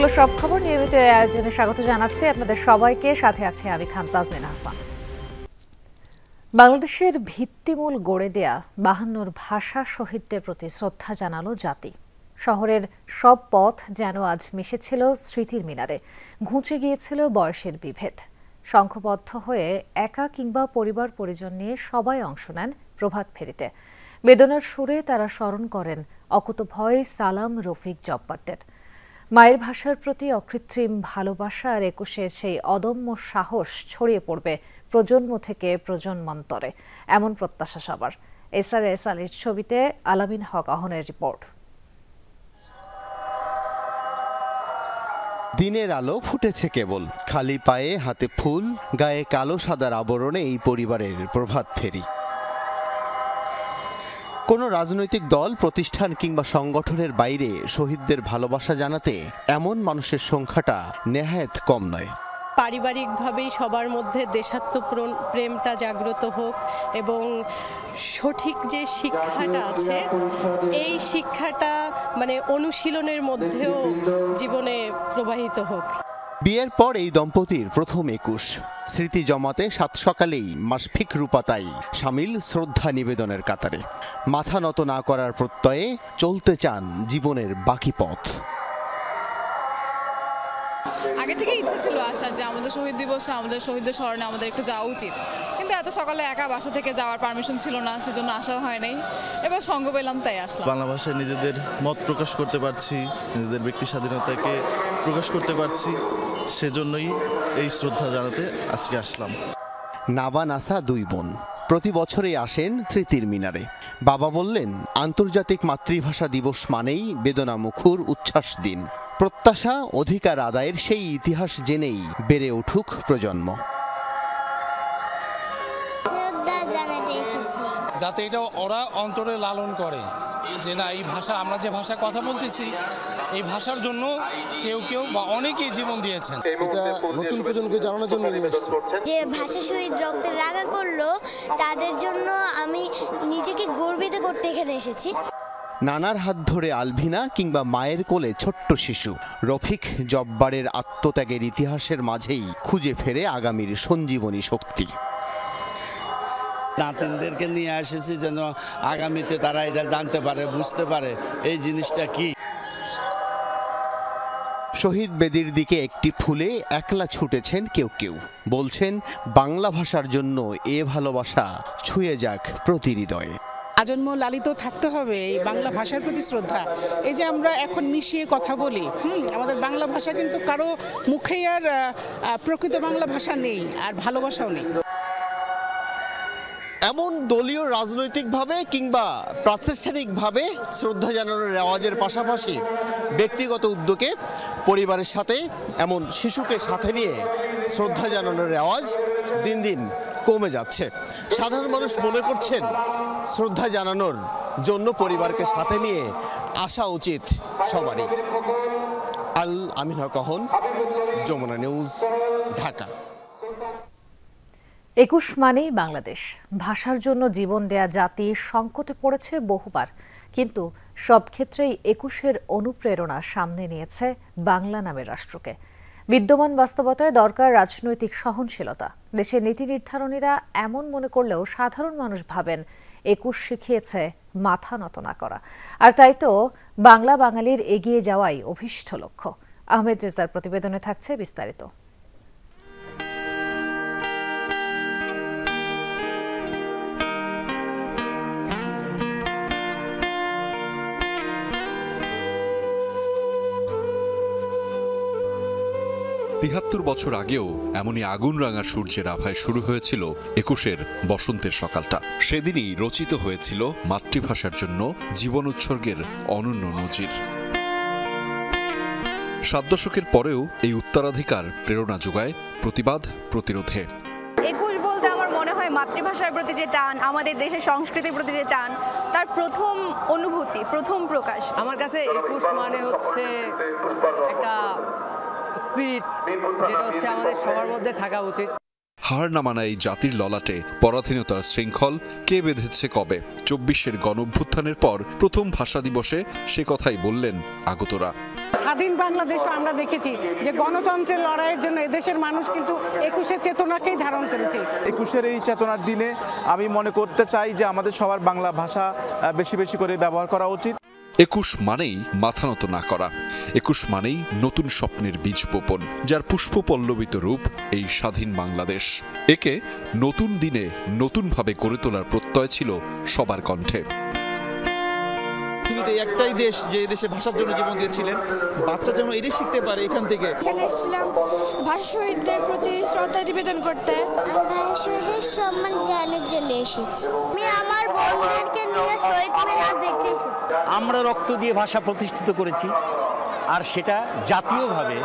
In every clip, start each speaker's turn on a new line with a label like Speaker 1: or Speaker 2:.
Speaker 1: হলো সব খবর নিয়মিত আয়োজনে স্বাগত জানাচ্ছি আপনাদের সবাইকে। সাথে আছে আমি খান তাজনীন হাসান। বাংলাদেশের ভিত্তিমূল গড়ে দেয়া 52 ভাষা শহীদদের প্রতি শ্রদ্ধা জানালো জাতি। শহরের সব পথ যেন আজ মিশেছিল স্মৃতির মিনারে, ঘুঁচে গিয়েছিল বয়সের বিভেদ। সংঘবদ্ধ হয়ে একা কিংবা পরিবার পরিজন নিয়ে সবাই অংশ নেন প্রভাত ফেরিতে। বেদনার সুরে তারা স্মরণ করেন অকুতভয় সালাম, রফিক, জব্বারদের। মায়ের ভাষার প্রতি অকৃত্রিম ভালোবাসা আর একুশের সেই অদম্য সাহস ছড়িয়ে পড়বে প্রজন্ম থেকে প্রজন্মান্তরে, এমন প্রত্যাশা সবার। SRS আলীর ছবিতে আলামিন হক অহনের রিপোর্ট।
Speaker 2: দিনের আলো ফুটেছে কেবল, খালি পায়ে হাতে ফুল, গায়ে কালো সাদার আবরণে এই পরিবারের প্রভাত ফেরি। কোনো রাজনৈতিক দল, প্রতিষ্ঠান কিংবা সংগঠনের বাইরে শহীদদের ভালোবাসা জানাতে এমন মানুষের সংখ্যাটা নেহায়েত কম নয়।
Speaker 3: পারিবারিকভাবেই সবার মধ্যে দেশাত্মপ্রেমটা জাগ্রত হোক এবং সঠিক যে শিক্ষাটা আছে এই শিক্ষাটা অনুশীলনের মধ্যেও জীবনে প্রবাহিত হোক।
Speaker 2: বিয়ের পর এই দম্পতির প্রথম 21 স্মৃতি জমাতে সাত সকালেই মাশফিক রূপাতাই সামিল শ্রদ্ধা নিবেদনের কাতারে। মাথা নত না করার প্রত্যয়ে চলতে চান জীবনের বাকি পথ।
Speaker 4: আগে থেকে ইচ্ছা ছিল আসার যে আমাদের শহীদ দিবসে আমাদের শহীদদের স্মরণে আমাদের একটু যাওয়া উচিত, কিন্তু এত সকালে একা বাসা থেকে যাওয়ার পারমিশন ছিল না, সেজন্য আসা হয় নাই। এবার সঙ্গ পেলাম তাই আসলাম।
Speaker 5: বাংলা ভাষায় নিজেদের মত প্রকাশ করতে পারছি, নিজেদের ব্যক্তি স্বাধীনতাকে প্রকাশ করতে পারছি, সেজন্যই এই শ্রদ্ধা জানাতে আজকে আসলাম।
Speaker 2: নাবা নাসা দুই বোন প্রতি বছরই আসেন স্মৃতির মিনারে। বাবা বললেন, আন্তর্জাতিক মাতৃভাষা দিবস মানেই বেদনামুখর উচ্ছ্বাস দিন। প্রত্যাশা অধিকার আদায়ের সেই ইতিহাস জেনেই বেড়ে উঠুক প্রজন্ম।
Speaker 6: যাতে এটা ওরা অন্তরে লালন করে যে না, এই ভাষা, আমরা যে ভাষা কথা বলতেছি এই ভাষার জন্য কেউ কেউ বা অনেকেই জীবন দিয়েছেন।
Speaker 7: এটা নতুন প্রজন্মকে জানানোর জন্য নিয়ে এসেছি।
Speaker 8: যে ভাষা শহীদ রক্তে রাঙা করলো তাদের জন্য আমি নিজেকে গর্বিত করতে এখানে এসেছি।
Speaker 2: নানার হাত ধরে আলভিনা কিংবা মায়ের কোলে ছোট্ট শিশু রফিক, জব্বারের আত্মত্যাগের ইতিহাসের মাঝেই খুঁজে ফেরে আগামীর সঞ্জীবনী শক্তি।
Speaker 9: নাতিনদেরকে নিয়ে এসেছি যেন আগামীতে তারা এটা জানতে পারে, বুঝতে পারে এই জিনিসটা কি।
Speaker 2: শহীদ বেদির দিকে একটি ফুলে একলা ছুটেছেন কেউ কেউ, বলছেন বাংলা ভাষার জন্য এ ভালোবাসা ছুঁয়ে যাক প্রতি হৃদয়ে।
Speaker 10: আজন্ম লালিত থাকতে হবে এই বাংলা ভাষার প্রতি শ্রদ্ধা। এই যে আমরা এখন মিশিয়ে কথা বলি, আমাদের বাংলা ভাষা কিন্তু কারো মুখেই আর প্রকৃত বাংলা ভাষা নেই, আর ভালোবাসাও নেই।
Speaker 2: এমন দলীয় রাজনৈতিকভাবে কিংবা প্রাতিষ্ঠানিকভাবে শ্রদ্ধা জানানোর রেওয়াজের পাশাপাশি ব্যক্তিগত উদ্যোগে পরিবারের সাথে এমন শিশুকে সাথে নিয়ে শ্রদ্ধা জানানোর রেওয়াজ দিন দিন কমে যাচ্ছে। সাধারণ মানুষ মনে করছেন শ্রদ্ধা জানানোর জন্য পরিবারকে সাথে নিয়ে আসা উচিত সবারই। আমিন হক অহন, যমুনা নিউজ, ঢাকা।
Speaker 1: 21 মানেই বাংলাদেশ। ভাষার জন্য জীবন দেয়া জাতি সংকটে পড়েছে বহুবার, কিন্তু সব ক্ষেত্রেই 21-এর অনুপ্রেরণা সামনে নিয়েছে বাংলা নামের রাষ্ট্রকে। বিদ্যমান বাস্তবতায় দরকার রাজনৈতিক সহনশীলতা। দেশের নীতি নির্ধারণীরা এমন মনে করলেও সাধারণ মানুষ ভাবেন 21 শিখিয়েছে মাথা নত না করা। আর তাই তো বাংলা বাঙালির এগিয়ে যাওয়াই অভীষ্ট লক্ষ্য। আহমেদ রেজার প্রতিবেদনে থাকছে বিস্তারিত।
Speaker 11: ৭৩ বছর আগেও এমনই আগুন রাঙা সূর্যের আভায় শুরু হয়েছিল 21-এর বসন্তের সকালটা। সেদিনই রচিত হয়েছিল মাতৃভাষার জন্য জীবন উৎসর্গের অনন্য নজির। 7 দশকের পরেও এই উত্তরাধিকার প্রেরণা যোগায় প্রতিবাদ প্রতিরোধে।
Speaker 4: 21 বলতে আমার মনে হয় মাতৃভাষার প্রতি যে টান, আমাদের দেশের সংস্কৃতির প্রতি যে টান, তার প্রথম অনুভূতি, প্রথম প্রকাশ।
Speaker 12: আমার কাছে 21 মানে হচ্ছে একটা স্পিরিট, যেটা হচ্ছে আমাদের সবার মধ্যে থাকা উচিত।
Speaker 11: হার না মানা এই জাতির ললাটে পরাধীনতার শৃঙ্খল কে বেঁধেছে কবে? ২৪-এর গণঅভ্যুত্থানের পর প্রথম ভাষা দিবসে সে কথাই বললেন আগতরা।
Speaker 10: স্বাধীন বাংলাদেশে আমরা দেখেছি যে গণতন্ত্রের লড়াইয়ের জন্য এদেশের মানুষ কিন্তু ২১-এর চেতনাকেই ধারণ করেছে।
Speaker 13: ২১-এর এই চেতনার দিনে আমি মনে করতে চাই যে আমাদের সবার বাংলা ভাষা বেশি বেশি করে ব্যবহার করা উচিত।
Speaker 11: ২১ মানেই মাথা নত না করা, ২১ মানেই নতুন স্বপ্নের বীজ বপন, যার পুষ্পপল্লবিত রূপ এই স্বাধীন বাংলাদেশ। একে নতুন দিনে নতুনভাবে গড়ে তোলার প্রত্যয় ছিল সবার কণ্ঠে।
Speaker 14: পৃথিবীতে একটাই দেশ যে দেশে ভাষার জন্য জীবন দিয়েছিলেন, বাচ্চা যেন এটাই শিখতে পারে এখান থেকে।
Speaker 8: এখানে এসেছিলাম ভাষা শহীদদের প্রতি শ্রদ্ধা নিবেদন করতে। ভাষা শহীদদের সম্মান জানানোর জন্য এসেছি। আমি আমার বন্ধুদেরকে নিয়ে শহীদ মিনার দেখতে এসেছি।
Speaker 15: আমরা রক্ত দিয়ে ভাষা প্রতিষ্ঠিত করেছি, আর সেটা জাতীয়ভাবে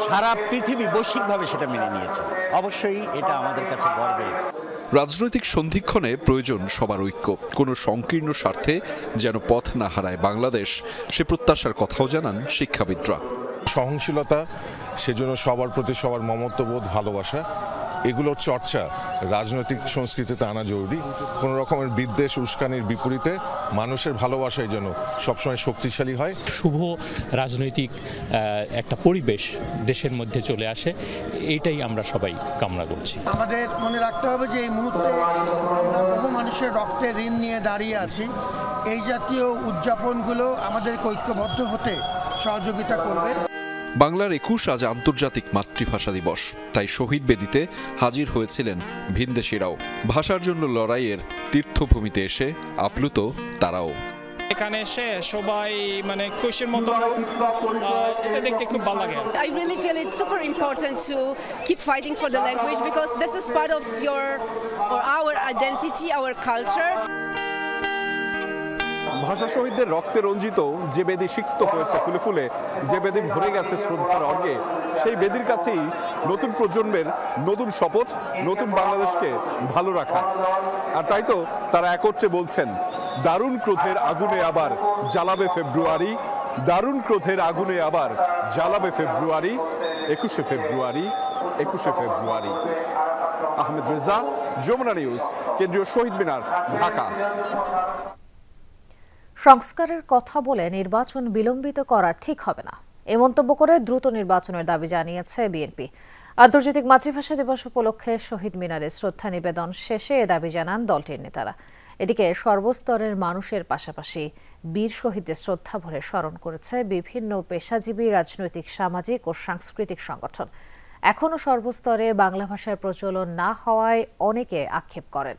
Speaker 15: সারা পৃথিবী বৈশ্বিকভাবে সেটা মেনে নিয়েছে। অবশ্যই এটা আমাদের কাছে গর্বের।
Speaker 11: রাজনৈতিক সন্ধিক্ষণে প্রয়োজন সবার ঐক্য, কোনো সংকীর্ণ স্বার্থে যেন পথ না হারায় বাংলাদেশ, সে প্রত্যাশার কথাও জানান শিক্ষাবিদরা।
Speaker 7: সহনশীলতা, সেজন্য সবার প্রতি সবার মমত্ববোধ, ভালোবাসা, এগুলোর চর্চা রাজনৈতিক সংস্কৃতিতে আনা জরুরি। কোনো রকমের বিদ্বেষ উস্কানির বিপরীতে মানুষের ভালোবাসাই যেন সবসময় শক্তিশালী হয়।
Speaker 16: শুভ রাজনৈতিক একটা পরিবেশ দেশের মধ্যে চলে আসে, এইটাই আমরা সবাই কামনা করছি।
Speaker 17: আমাদের মনে রাখতে হবে যে এই মুহূর্তে আমরা বহু মানুষের রক্তের ঋণ নিয়ে দাঁড়িয়ে আছি। এই জাতীয় উদযাপনগুলো আমাদেরকে ঐক্যবদ্ধ হতে সহযোগিতা করবে।
Speaker 11: বাংলার ২১ আজ আন্তর্জাতিক মাতৃভাষা দিবস, তাই শহীদ বেদিতে হাজির হয়েছিলেন ভিনদেশিরাও। ভাষার জন্য লড়াইয়ের তীর্থভূমিতে এসে আপ্লুত তারাও।
Speaker 18: এখানে এসে সবাই মানে খুশির মতো, এটা দেখতে খুব ভালো লাগে।
Speaker 19: I really feel it's super important to keep fighting for the language because this is part of your or our identity, our culture.
Speaker 13: ভাষা শহীদদের রক্তে রঞ্জিত যে বেদি সিক্ত হয়েছে ফুলে ফুলে, যে বেদি ভরে গেছে শ্রদ্ধার অর্গে, সেই বেদির কাছেই নতুন প্রজন্মের নতুন শপথ, নতুন বাংলাদেশকে ভালো রাখা। আর তাই তো তারা একত্রে বলছেন, দারুণ ক্রোধের আগুনে আবার জ্বালাবে ফেব্রুয়ারি, দারুণ ক্রোধের আগুনে আবার জ্বালাবে ফেব্রুয়ারি, ২১শে ফেব্রুয়ারি, ২১শে ফেব্রুয়ারি। আহমেদ রেজা, যমুনা নিউজ, কেন্দ্রীয় শহীদ মিনার, ঢাকা।
Speaker 1: সংস্কারের কথা বলে নির্বাচন বিলম্বিত করা ঠিক হবে না, এ মন্তব্য করে দ্রুত নির্বাচনের দাবি জানিয়েছে বিএনপি। আন্তর্জাতিক মাতৃভাষা দিবস উপলক্ষে শহীদ মিনারে শ্রদ্ধা নিবেদন শেষে এ দাবি জানান দলটির নেতারা। এদিকে সর্বস্তরের মানুষের পাশাপাশি বীর শহীদদের শ্রদ্ধা ভরে স্মরণ করেছে বিভিন্ন পেশাজীবী, রাজনৈতিক, সামাজিক ও সাংস্কৃতিক সংগঠন। এখনও সর্বস্তরে বাংলা ভাষার প্রচলন না হওয়ায় অনেকে আক্ষেপ করেন।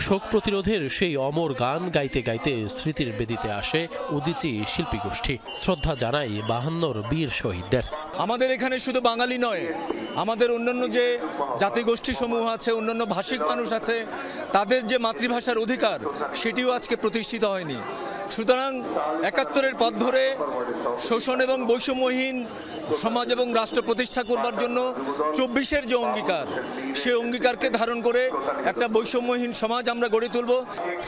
Speaker 20: শোক প্রতিরোধের সেই অমর গান গাইতে গাইতে স্মৃতির বেদিতে আসে উদীচী শিল্পী গোষ্ঠী। শ্রদ্ধা জানাই ৫২ বীর শহীদদের।
Speaker 14: আমাদের এখানে শুধু বাঙালি নয়, আমাদের অন্যান্য যে জাতিগোষ্ঠী সমূহ আছে, অন্যান্য ভাষিক মানুষ আছে, তাদের যে মাতৃভাষার অধিকার সেটিও আজকে প্রতিষ্ঠিত হয়নি। সুতরাং ৭১-এর পথ ধরে শোষণ এবং বৈষম্যহীন সমাজ এবং রাষ্ট্র প্রতিষ্ঠা করবার জন্য ২৪-এর যে অঙ্গীকার, সেই অঙ্গীকারকে ধারণ করে একটা বৈষম্যহীন সমাজ আমরা গড়ে তুলব।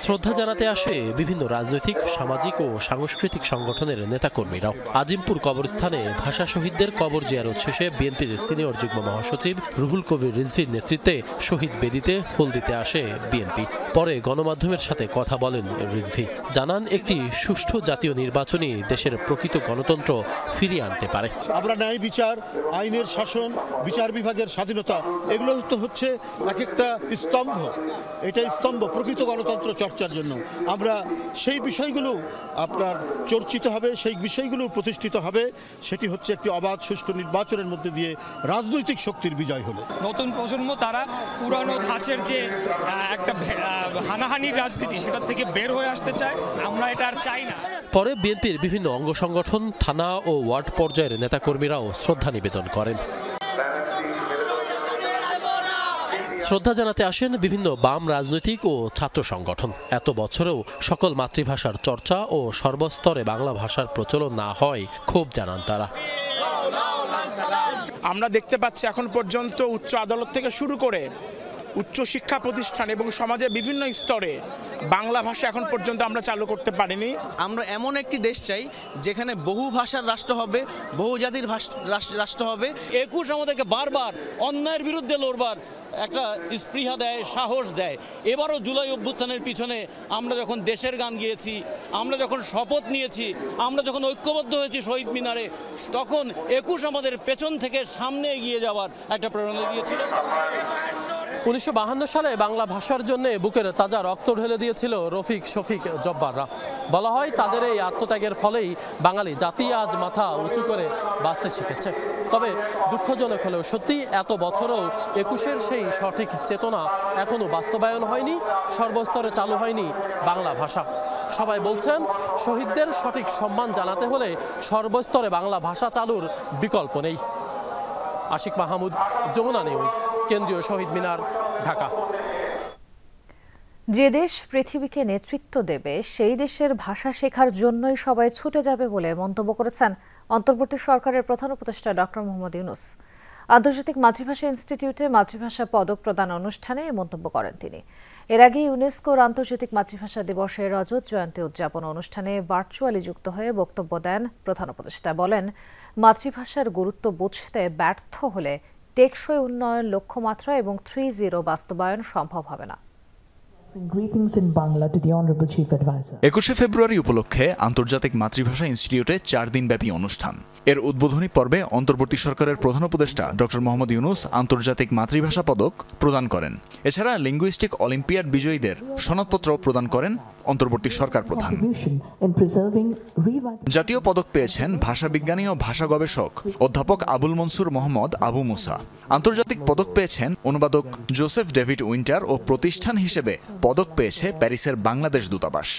Speaker 20: শ্রদ্ধা জানাতে আসে বিভিন্ন রাজনৈতিক, সামাজিক ও সাংস্কৃতিক সংগঠনের নেতাকর্মীরাও। আজিমপুর কবরস্থানে ভাষা শহীদদের কবর জিয়ারত শেষে বিএনপির সিনিয়র যুগ্ম মহাসচিব রুহুল কবির রিজভীর নেতৃত্বে শহীদ বেদিতে ফুল দিতে আসে বিএনপি। পরে গণমাধ্যমের সাথে কথা বলেন রিজভী, জানান একটি সুষ্ঠু জাতীয় নির্বাচনই দেশের প্রকৃত গণতন্ত্র ফিরিয়ে আনতে পারে।
Speaker 7: আমরা ন্যায় বিচার, আইনের শাসন, বিচার বিভাগের স্বাধীনতা, এগুলো তো হচ্ছে এক একটা স্তম্ভ। এটা স্তম্ভ প্রকৃত গণতন্ত্র চর্চার জন্য। আমরা সেই বিষয়গুলো আপনার চর্চিত হবে, সেই বিষয়গুলো প্রতিষ্ঠিত হবে। সেটি হচ্ছে একটি অবাধ সুষ্ঠু নির্বাচনের মধ্যে দিয়ে রাজনৈতিক শক্তির বিজয় হলো।
Speaker 18: নতুন প্রজন্ম তারা পুরানো ধাঁচের যে একটা হানাহানির রাজনীতি, সেটার থেকে বের হয়ে আসতে চায়। আমরা এটা আর চাই না।
Speaker 20: পরে বিএনপির বিভিন্ন অঙ্গ সংগঠন, থানা ও ওয়ার্ড পর্যায়ের নেতাকর্মীরাও শ্রদ্ধা নিবেদন করেন। শ্রদ্ধা জানাতে আসেন বিভিন্ন বাম রাজনৈতিক ও ছাত্র সংগঠন। এত বছরেও সকল মাতৃভাষার চর্চা ও সর্বস্তরে বাংলা ভাষার প্রচলন না হয় ক্ষোভ জানান তারা।
Speaker 21: আমরা দেখতে পাচ্ছি এখন পর্যন্ত উচ্চ আদালত থেকে শুরু করে উচ্চ শিক্ষা প্রতিষ্ঠান এবং সমাজের বিভিন্ন স্তরে বাংলা ভাষা এখন পর্যন্ত আমরা চালু করতে পারিনি।
Speaker 22: আমরা এমন একটি দেশ চাই যেখানে বহু ভাষার রাষ্ট্র হবে, বহু জাতির রাষ্ট্র হবে।
Speaker 23: 21 আমাদেরকে বারবার অন্যায়ের বিরুদ্ধে লড়বার একটা স্পৃহা দেয়, সাহস দেয়। এবারও জুলাই অভ্যুত্থানের পিছনে আমরা যখন দেশের গান গিয়েছি, আমরা যখন শপথ নিয়েছি, আমরা যখন ঐক্যবদ্ধ হয়েছি শহীদ মিনারে, তখন 21 আমাদের পেছন থেকে সামনে এগিয়ে যাওয়ার একটা প্রেরণা দিয়েছিল।
Speaker 20: 1952 সালে বাংলা ভাষার জন্য বুকের তাজা রক্ত ঢেলে দিয়েছিল রফিক, শফিক, জব্বাররা। বলা হয় তাদের এই আত্মত্যাগের ফলেই বাঙালি জাতি আজ মাথা উঁচু করে বাঁচতে শিখেছে। তবে দুঃখজনক হলেও সত্যি এত বছরেও 21-এর সেই সঠিক চেতনা এখনো বাস্তবায়ন হয়নি, সর্বস্তরে চালু হয়নি বাংলা ভাষা। সবাই বলছেন শহীদদের সঠিক সম্মান জানাতে হলে সর্বস্তরে বাংলা ভাষা চালুর বিকল্প নেই। আশিক মাহমুদ, যমুনা নিউজ, কেন্দ্রীয় শহীদ মিনার, ঢাকা।
Speaker 1: যে দেশ পৃথিবীকে নেতৃত্ব দেবে সেই দেশের ভাষা শেখার জন্যই সবাই ছুটে যাবে বলে মন্তব্য করেছেন অন্তর্বর্তী সরকারের প্রধান উপদেষ্টা ডক্টর মোহাম্মদ ইউনূস। আন্তর্জাতিক মাতৃভাষা ইনস্টিটিউটে মাতৃভাষা পদক প্রদান অনুষ্ঠানে মন্তব্য করেন তিনি। এর আগে ইউনেস্কোর আন্তর্জাতিক মাতৃভাষা দিবসের রজত জয়ন্তী উদযাপন অনুষ্ঠানে ভার্চুয়ালি যুক্ত হয়ে বক্তব্য দেন প্রধান উপদেষ্টা। বলেন, মাতৃভাষার গুরুত্ব বুঝতে ব্যর্থ হলে টেকসই উন্নয়ন লক্ষ্যমাত্রা এবং 3-0 বাস্তবায়ন সম্ভব হবে না।
Speaker 24: 21শে ফেব্রুয়ারি উপলক্ষে আন্তর্জাতিক মাতৃভাষা ইনস্টিটিউটে 4 দিনব্যাপী অনুষ্ঠান। এর উদ্বোধনী পর্বে অন্তর্বর্তী সরকারের প্রধান উপদেষ্টা ডক্টর মোহাম্মদ ইউনূস আন্তর্জাতিক মাতৃভাষা পদক প্রদান করেন। এছাড়া লিঙ্গুইস্টিক অলিম্পিয়াড বিজয়ীদের সনদপত্র প্রদান করেন অন্তর্বর্তী সরকার প্রধান। জাতীয় পদক পেয়েছেন ভাষাবিজ্ঞানী ও ভাষা গবেষক অধ্যাপক আবুল মনসুর মোহাম্মদ আবু মুসা। আন্তর্জাতিক পদক পেয়েছেন অনুবাদক জোসেফ ডেভিড উইন্টার ও প্রতিষ্ঠান হিসেবে পদক পেয়েছে প্যারিসের বাংলাদেশ দূতাবাস।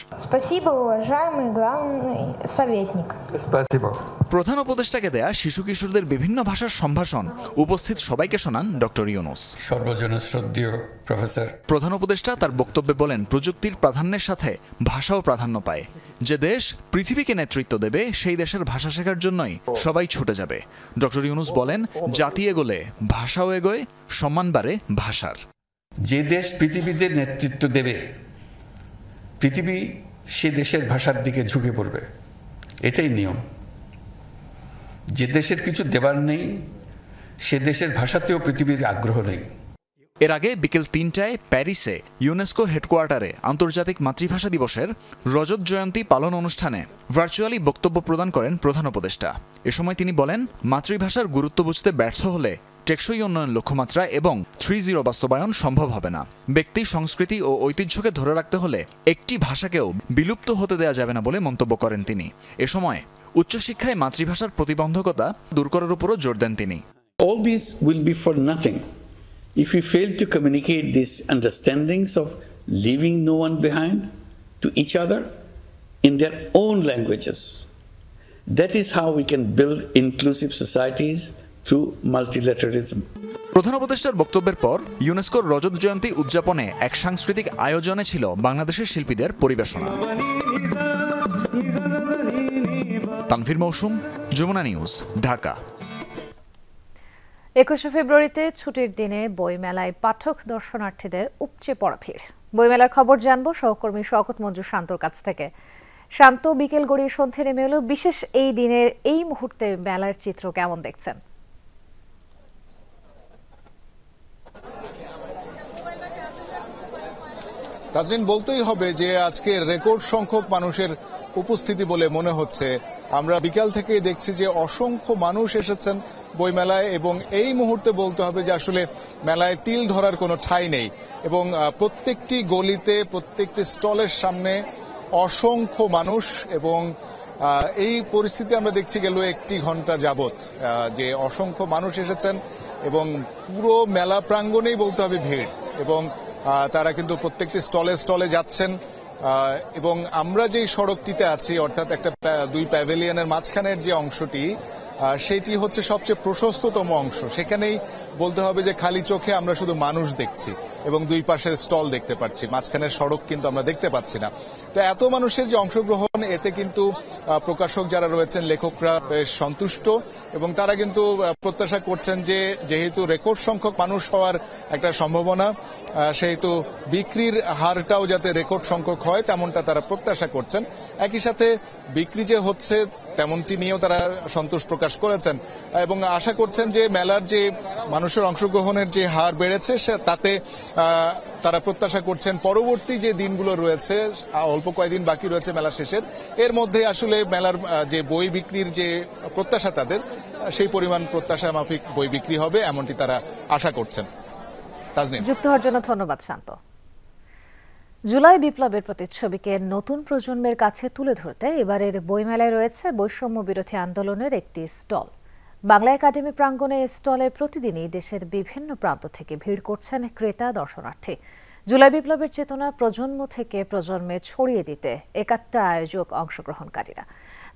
Speaker 24: প্রধান উপদেষ্টাকে দেয়া শিশু কিশোরদের বিভিন্ন ভাষার সম্ভাষণ উপস্থিত সবাইকে শোনান ডক্টর ইউনূস।
Speaker 25: সর্বজনশ্রদ্ধেয় প্রফেসর।
Speaker 24: প্রধান উপদেষ্টা তার বক্তব্যে বলেন, প্রযুক্তির প্রাধান্যের সাথে ভাষাও প্রাধান্য পায়। যে দেশ পৃথিবীকে নেতৃত্ব দেবে সেই দেশের ভাষা শেখার জন্যই সবাই ছুটে যাবে। ডক্টর ইউনূস বলেন, জাতি এগোলে ভাষাও এগোয়, সম্মান বাড়ে ভাষার।
Speaker 25: যে দেশ পৃথিবীতে নেতৃত্ব দেবে, পৃথিবী সে দেশের ভাষার দিকে ঝুঁকে পড়বে, এটাই নিয়ম। যে দেশের কিছু দেবার নেই সে দেশের ভাষাতেও পৃথিবীর আগ্রহ নেই।
Speaker 24: এর আগে বিকেল 3টায় প্যারিসে ইউনেস্কো হেডকোয়ার্টারে আন্তর্জাতিক মাতৃভাষা দিবসের রজত জয়ন্তী পালন অনুষ্ঠানে ভার্চুয়ালি বক্তব্য প্রদান করেন প্রধান উপদেষ্টা। এ সময় তিনি বলেন, মাতৃভাষার গুরুত্ব বুঝতে ব্যর্থ হলে টেকসই উন্নয়ন লক্ষ্যমাত্রা এবং 3-0 বাস্তবায়ন সম্ভব হবে না। ব্যক্তি, সংস্কৃতি ও ঐতিহ্যকে ধরে রাখতে হলে একটি ভাষাকেও বিলুপ্ত হতে দেওয়া যাবে না বলে মন্তব্য করেন তিনি। এ সময় উচ্চশিক্ষায় মাতৃভাষার প্রতিবন্ধকতা দূর করার উপরও জোর দেন তিনি।
Speaker 25: All this will be for nothing if we fail to communicate these understandings of leaving no one behind to each other in their own languages. That is how we can build inclusive societies through multilateralism.
Speaker 24: প্রধান উপদেষ্টার বক্তব্যের পর ইউনেস্কোর রজত জয়ন্তী উদযাপনে এক সাংস্কৃতিক আয়োজনে ছিল বাংলাদেশের শিল্পীদের পরিবেশনা। তানভীর মৌসুম, যমুনা নিউজ, ঢাকা।
Speaker 1: 21শে ফেব্রুয়ারিতে ছুটির দিনে বইমেলায় পাঠক দর্শনার্থীদের উপচে পড়া ভিড়। বইমেলার খবর জানবো সহকর্মী শওকত মঞ্জু শান্তর কাছ থেকে। শান্ত, বিকেল গড়িয়ে সন্ধে নেমে এলো, বিশেষ এই দিনের এই মুহূর্তে মেলার চিত্র কেমন দেখছেন?
Speaker 26: তাজরিন, বলতেই হবে যে আজকে রেকর্ড সংখ্যক মানুষের উপস্থিতি বলে মনে হচ্ছে। আমরা বিকাল থেকে দেখছি যে অসংখ্য মানুষ এসেছেন বইমেলায় এবং এই মুহূর্তে বলতে হবে যে আসলে মেলায় তিল ধরার কোনো ঠাঁই নেই এবং প্রত্যেকটি গলিতে, প্রত্যেকটি স্টলের সামনে অসংখ্য মানুষ এবং এই পরিস্থিতি আমরা দেখছি গেল 1 ঘন্টা যাবত যে অসংখ্য মানুষ এসেছেন এবং পুরো মেলা প্রাঙ্গণেই বলতে হবে ভিড় এবং তারা কিন্তু প্রত্যেকটি স্টলে যাচ্ছেন এবং আমরা যেই সড়কটিতে আছি অর্থাৎ একটা 2 প্যাভিলিয়নের মাঝখানের যে অংশটি সেটি হচ্ছে সবচেয়ে প্রশস্ততম অংশ। সেখানেই বলতে হবে যে খালি চোখে আমরা শুধু মানুষ দেখছি এবং 2 পাশের স্টল দেখতে পাচ্ছি, মাঝখানের সড়ক কিন্তু আমরা দেখতে পাচ্ছি না। তো এত মানুষের যে অংশগ্রহণ, এতে কিন্তু প্রকাশক যারা রয়েছেন, লেখকরা বেশ সন্তুষ্ট এবং তারা কিন্তু প্রত্যাশা করছেন যে যেহেতু রেকর্ড সংখ্যক মানুষ হওয়ার একটা সম্ভাবনা, সেহেতু বিক্রির হারটাও যাতে রেকর্ড সংখ্যক হয় তেমনটা তারা প্রত্যাশা করছেন। একই সাথে বিক্রি যে হচ্ছে তেমনটি নিয়েও তারা সন্তোষ প্রকাশ করেছেন এবং আশা করছেন যে মেলার যে মানুষের অংশগ্রহণের যে হার বেড়েছে তাতে তারা প্রত্যাশা করছেন পরবর্তী যে দিনগুলো রয়েছে, অল্প কয়েকদিন বাকি রয়েছে মেলা শেষের, এর মধ্যে আসলে মেলার যে বই বিক্রির যে প্রত্যাশা তাদের, সেই পরিমাণ প্রত্যাশা মাফিক বই বিক্রি হবে এমনটি তারা আশা করছেন। তাজনিম,
Speaker 1: যুক্ত হওয়ার জন্য ধন্যবাদ শান্ত। জুলাই বিপ্লবের প্রতিচ্ছবিকে নতুন প্রজন্মের কাছে তুলে ধরতে এবারের বইমেলায় রয়েছে বৈষম্য বিরোধী আন্দোলনের একটি স্টল। বাংলা একাডেমি প্রাঙ্গণে এই স্টলে প্রতিদিনই দেশের বিভিন্ন প্রান্ত থেকে ভিড় করছেন ক্রেতা দর্শনার্থী। জুলাই বিপ্লবের চেতনা প্রজন্ম থেকে প্রজন্মে ছড়িয়ে দিতে একাত্তা আয়োজক অংশগ্রহণকারীরা।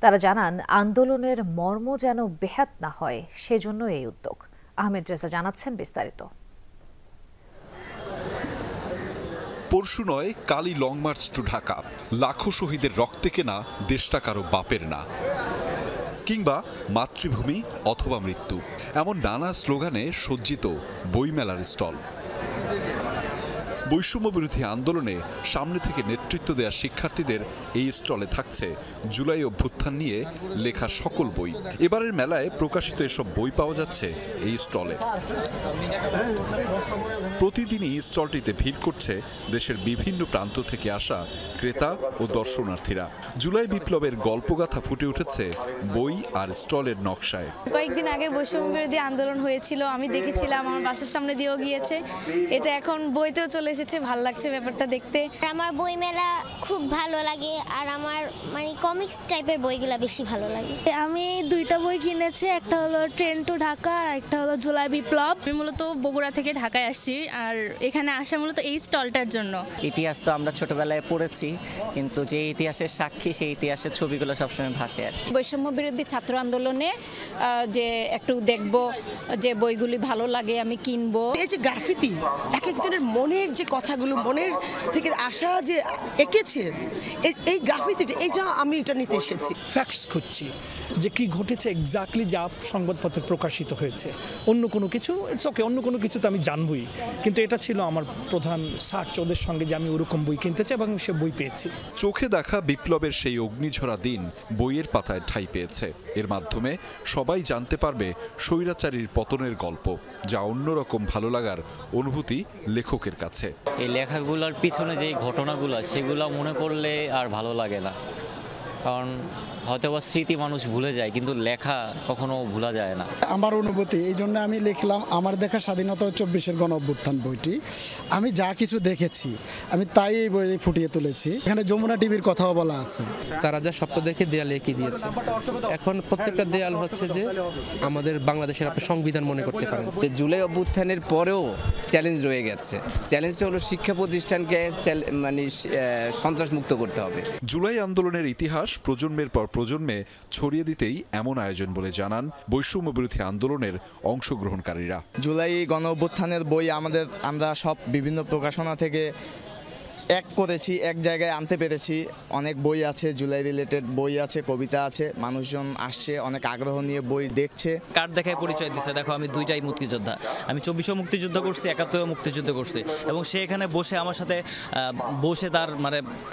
Speaker 1: তারা জানান আন্দোলনের মর্ম যেন বেহাত না হয়, সেজন্য এই উদ্যোগ। আহমেদ রেজা জানাচ্ছেন বিস্তারিত।
Speaker 11: পরশু নয়, কালই লং মার্চ টু ঢাকা, লাখো শহীদের রক্তে কেনা দেশটা কারো বাপের না, কিংবা মাতৃভূমি অথবা মৃত্যু, এমন নানা স্লোগানে সজ্জিত বইমেলার স্টল। বৈষম্য বিরোধী আন্দোলনে সামনে থেকে নেতৃত্ব দেয়া শিক্ষার্থীদের এই স্টলে থাকছে জুলাই অভ্যুত্থান নিয়ে লেখা সকল বই। এবারের মেলায় প্রকাশিত এসব বই পাওয়া যাচ্ছে এই স্টলে। প্রতিদিনই স্টলটিতে ভিড় করছে দেশের বিভিন্ন প্রান্ত থেকে আসা ক্রেতা ও দর্শনার্থীরা। জুলাই বিপ্লবের গল্পগাথা ফুটে উঠেছে বই আর স্টলের নকশায়।
Speaker 2: কয়েকদিন আগে বৈষম্য বিরোধী আন্দোলন হয়েছিল, আমি দেখেছিলাম, আমার বাসার সামনে দিয়েও গিয়েছে। এটা এখন বইতেও চলে এসেছে, ভালো লাগছে ব্যাপারটা দেখতে।
Speaker 8: আমার বই মেলা খুব ভালো লাগে, আর আমার মানে কমিক্স টাইপের বইগুলো বেশি ভালো লাগে।
Speaker 2: আমি দুইটা বই কিনেছি, একটা হলো ট্রেন টু ঢাকা আর একটা হলো জুলাই বিপ্লব। আমি মূলত বগুড়া থেকে ঢাকায় আসছি, আর এখানে আসা মূলত এই স্টলটার জন্য।
Speaker 3: ইতিহাস তো আমরা ছোটবেলায় পড়েছি, কিন্তু যে ইতিহাসের সাক্ষী সেই ইতিহাসের ছবিগুলো সবসময় ভাসে আর কি।
Speaker 4: বৈষম্য বিরোধী ছাত্র আন্দোলনে যে একটু দেখব, যে বইগুলি ভালো লাগে আমি কিনবো।
Speaker 5: এই যে গ্রাফিতি, এক একজনের মনের যে কথাগুলো মনের থেকে আসা যে এঁকেছে, এই গ্রাফিতিটা, আমি এটা নিতে এসেছি।
Speaker 6: ফ্যাক্টস খুঁজছি যে কি ঘটেছে এক্স্যাক্টলি, যা সংবাদপত্রে প্রকাশিত হয়েছে। অন্য কোনো কিছু ইটস ওকে, অন্য কোনো কিছু তো আমি জানবই, কিন্তু এটা ছিল আমার প্রধান সার্চ ওদের সঙ্গে, যে আমি ওরকম বই কিনতে চাই এবং সে বই পেয়েছি।
Speaker 11: চোখে দেখা বিপ্লবের সেই অগ্নিঝরা দিন বইয়ের পাতায় ঠাঁই পেয়েছে। এর মাধ্যমে সবাই জানতে পারবে স্বৈরাচারীর পতনের গল্প, যা অন্যরকম ভালো লাগার অনুভূতি লেখকের কাছে।
Speaker 3: এই লেখাগুলোর পিছনে যে ঘটনাগুলো, সেগুলো মনে করলে আর ভালো লাগে না, কারণ হয়তো বা স্মৃতি মানুষ ভুলে যায়, কিন্তু লেখা কখনো ভোলা যায় না।
Speaker 9: আমার অনুভূতি, এই জন্য আমি লিখলাম আমার দেখা স্বাধীনতা 24-এর গণ অভ্যুত্থান বইটি। আমি যা কিছু দেখেছি আমি তাই এই বই ফুটিয়ে তুলেছি। এখানে যমুনা টিভির কথাও বলা আছে।
Speaker 27: তারা যা স্বপ্ন দেখে দেয়ালে এঁকে দিয়েছে, এখন প্রত্যেকটা দেয়াল হচ্ছে যে আমাদের বাংলাদেশের আপনি সংবিধান মনে করতে পারেন।
Speaker 28: জুলাই অভ্যুত্থানের পরেও চ্যালেঞ্জ রয়ে গেছে। চ্যালেঞ্জটা হলো শিক্ষা প্রতিষ্ঠানকে মানে সন্ত্রাস মুক্ত করতে হবে।
Speaker 11: জুলাই আন্দোলনের ইতিহাস প্রজন্মের পর প্রজন্মে ছড়িয়ে দিতেই এমন আয়োজন বলে জানান বৈষম্য বিরোধী আন্দোলনের অংশগ্রহণকারীরা।
Speaker 29: জুলাই গণ অভ্যুত্থানের বই আমরা সব বিভিন্ন প্রকাশনা থেকে এক করেছি, এক জায়গায় আনতে পেরেছি। অনেক বই আছে, জুলাই রিলেটেড বই আছে, কবিতা আছে। মানুষজন আসছে, অনেক আগ্রহ নিয়ে বই দেখছে।
Speaker 22: কার্ড দেখায় পরিচয় দিচ্ছে, দেখো আমি দুইটাই মুক্তিযোদ্ধা, আমি 24 মুক্তিযুদ্ধ করছি, 71 মুক্তিযুদ্ধ করছি, এবং সে এখানে বসে আমার সাথে বসে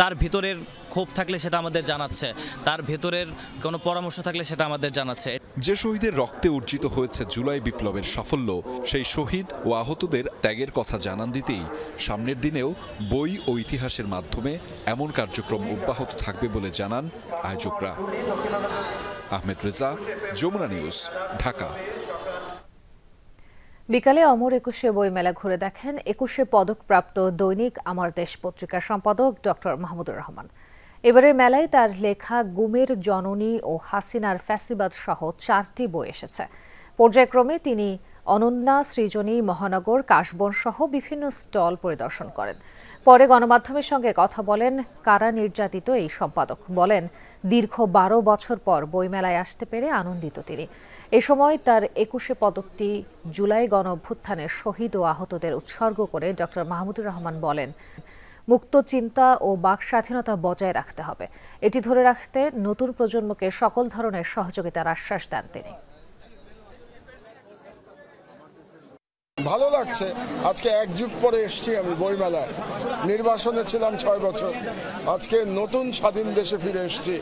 Speaker 22: তার ভিতরের ক্ষোভ থাকলে সেটা আমাদের জানাচ্ছে, তার ভেতরের কোনো পরামর্শ থাকলে সেটা আমাদের জানাচ্ছে।
Speaker 11: যে শহীদের রক্তে অর্জিত হয়েছে জুলাই বিপ্লবের সাফল্য, সেই শহীদ ও আহতদের ত্যাগের কথা জানান দিতেই সামনের দিনেও বই ও ইতিহাসের মাধ্যমে এমন কার্যক্রম অব্যাহত থাকবে বলে জানান আয়োজকরা। আহমেদ রেজা, যমুনা নিউজ, ঢাকা।
Speaker 1: বিকালে অমর 21 বইমেলা ঘুরে দেখেন 21 পদকপ্রাপ্ত দৈনিক আমার দেশ পত্রিকার সম্পাদক ডক্টর মাহমুদুর রহমান। এবারের মেলায় তার লেখা গুমের জননী ও হাসিনার ফ্যাসিবাদ সহ 4টি বই এসেছে। পর্যায়ক্রমে তিনি অনন্যা, সৃজনী, মহানগর, কাশবন সহ বিভিন্ন স্টল পরিদর্শন করেন। পরে গণমাধ্যমের সঙ্গে কথা বলেন কারা নির্যাতিত এই সম্পাদক। বলেন দীর্ঘ 12 বছর পর বইমেলায় আসতে পেরে আনন্দিত তিনি। এ সময় তার 21 পদকটি জুলাই গণ অভ্যুত্থানের শহীদ ও আহতদের উৎসর্গ করে ডক্টর মাহমুদুর রহমান বলেন, মুক্ত চিন্তা ও বাক স্বাধীনতা বজায় রাখতে হবে। এটি ধরে রাখতে নতুন প্রজন্মকে সকল ধরনের সহযোগিতার আশ্বাস দেন তিনি।
Speaker 7: ভালো লাগছে, আজকে এক যুগ পরে এসেছি আমি বইমেলায়। নির্বাসনে ছিলাম 6 বছর, আজকে নতুন স্বাধীন দেশে ফিরে এসেছি।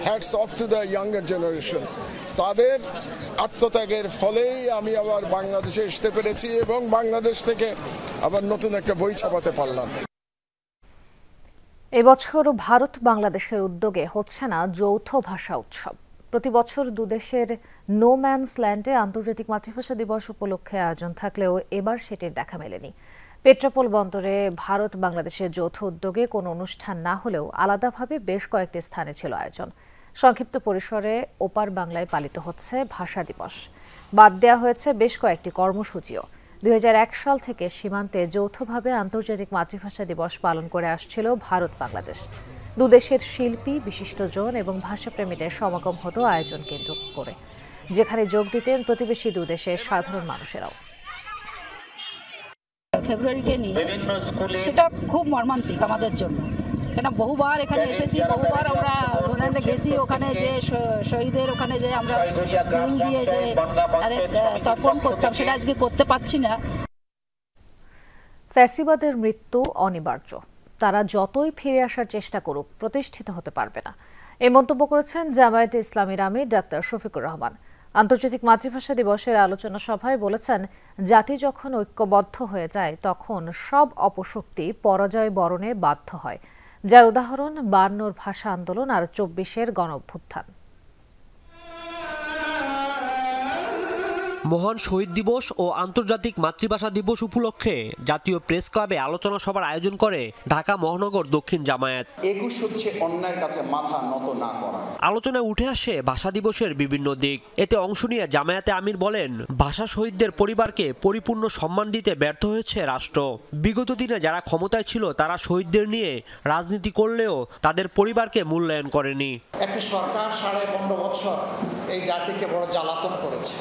Speaker 7: Hats off to the younger generation. তাদের আত্মত্যাগের ফলেই আমি আবার বাংলাদেশে আসতে পেরেছি এবং বাংলাদেশ থেকে আবার নতুন একটা বই ছাপাতে পারলাম।
Speaker 1: এবছর ভারত বাংলাদেশের উদ্যোগে হচ্ছে না যৌথ ভাষা উৎসব। প্রতি বছর দুদেশের নো ম্যানস ল্যান্ডে আন্তর্জাতিক মাতৃভাষা দিবস উপলক্ষে আয়োজন থাকলেও এবার সেটির দেখা মেলেনি। পেট্রাপোল বন্দরে ভারত বাংলাদেশের যৌথ উদ্যোগে কোনো অনুষ্ঠান না হলেও আলাদাভাবে বেশ কয়েকটি স্থানে ছিল আয়োজন। সংক্ষিপ্ত পরিসরে ওপার বাংলায় পালিত হচ্ছে ভাষা দিবস। বাদ দেওয়া হয়েছে বেশ কয়েকটি কর্মসূচিও। 2001 সাল থেকে সীমান্তে যৌথভাবে আন্তর্জাতিক মাতৃভাষা দিবস পালন করে আসছিল ভারত বাংলাদেশ। দুদেশের শিল্পী, বিশিষ্টজন এবং ভাষাপ্রেমীদের সমাগম হতো আয়োজন কেন্দ্র করে, যেখানে যোগ দিতেন প্রতিবেশী দুদেশের সাধারণ মানুষেরাও।
Speaker 10: ফেব্রুয়ারিকে নিয়ে সেটা খুব মর্মান্তিক আমাদের জন্য, কেন বহুবার এখানে এসেছি, বহুবার আমরা ডোনাল্ডে গেছি, ওখানে যে শহীদের ওখানে যে আমরা ফুল দিয়ে যে তর্পণ করতাম সেটা আজকে করতে পারছি না।
Speaker 1: ফ্যাসিবাদের মৃত্যু অনিবার্য, তারা যতই ফিরে আসার চেষ্টা করুক প্রতিষ্ঠিত হতে পারবে না, এই মন্তব্য করেছেন জামায়াতে ইসলামীর আমির ডাক্তার শফিকুর রহমান। আন্তর্জাতিক মাতৃভাষা দিবসের আলোচনা সভায় বলেছেন, জাতি যখন ঐক্যবদ্ধ হয়ে যায় তখন সব অপশক্তি পরাজয় বরণে বাধ্য হয়, যার উদাহরণ 52 ভাষা আন্দোলন আর 24 গণঅভ্যুত্থান।
Speaker 12: মহান শহীদ দিবস ও আন্তর্জাতিক মাতৃভাষা দিবস উপলক্ষে জাতীয় প্রেস ক্লাবে আলোচনা সভার আয়োজন করে ঢাকা মহানগর দক্ষিণ জামায়াত।
Speaker 13: 21 হচ্ছে অন্যায়ের কাছে মাথা নত না করা।
Speaker 12: আলোচনায় উঠে আসে ভাষা দিবসের বিভিন্ন দিক। এতে অংশ নিয়ে জামায়াতে আমির বলেন, ভাষা শহীদদের পরিবারকে পরিপূর্ণ সম্মান দিতে ব্যর্থ হয়েছে রাষ্ট্র। বিগত দিনে যারা ক্ষমতায় ছিল তারা শহীদদের নিয়ে রাজনীতি করলেও তাদের পরিবারকে মূল্যায়ন করেনি।
Speaker 13: একটি সরকার 15.5 বছর এই জাতিকে বড় জ্বালাতন করেছে।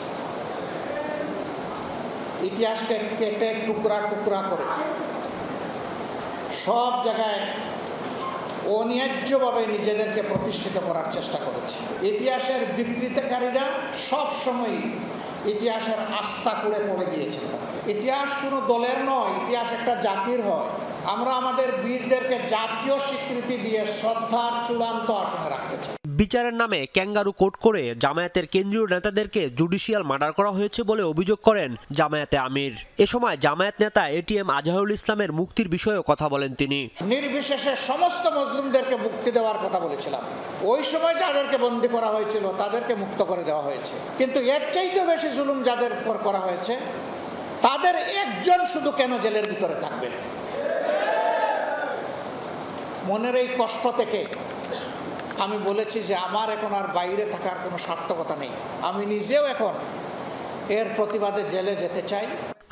Speaker 13: ইতিহাসকে কেটে টুকরা টুকরা করে সব জায়গায় অন্যায্যভাবে নিজেদেরকে প্রতিষ্ঠিত করার চেষ্টা করেছে। ইতিহাসের বিকৃতিকারীরা সব সময় ইতিহাসের আস্থা করে পড়ে গিয়েছে। ইতিহাস কোনো দলের নয়, ইতিহাস একটা জাতির হয়। আমরা আমাদের বীরদেরকে জাতীয় স্বীকৃতি দিয়ে শ্রদ্ধার চূড়ান্ত আসনে রাখতে চাই।
Speaker 12: বিচারের নামে ক্যাঙ্গারু কোর্ট করে জামায়াতের কেন্দ্রীয় নেতাদেরকে জুডিশিয়াল মার্ডার করা হয়েছে বলে অভিযোগ করেন জামায়াতে আমির। এ সময় জামায়াত নেতা এটিএম আজহারুল ইসলামের মুক্তির বিষয়েও কথা বলেন তিনি।
Speaker 13: নির্বিশেষে সমস্ত মুসলিমদেরকে মুক্তি দেওয়ার কথা বলেছিলাম। ওই সময় যাদেরকে বন্দী করা হয়েছিল তাদেরকে মুক্ত করে দেওয়া হয়েছে, কিন্তু এর চাইতে বেশি জুলুম যাদের উপর করা হয়েছে তাদের একজন শুধু কেন জেলের ভিতরে থাকবেন? মনের এই কষ্ট থেকে আমি বলেছি যে আমার এখন আর বাইরে থাকার কোনো সার্থকতা নেই, আমি নিজেও এখন এর প্রতিবাদে জেলে যেতে চাই।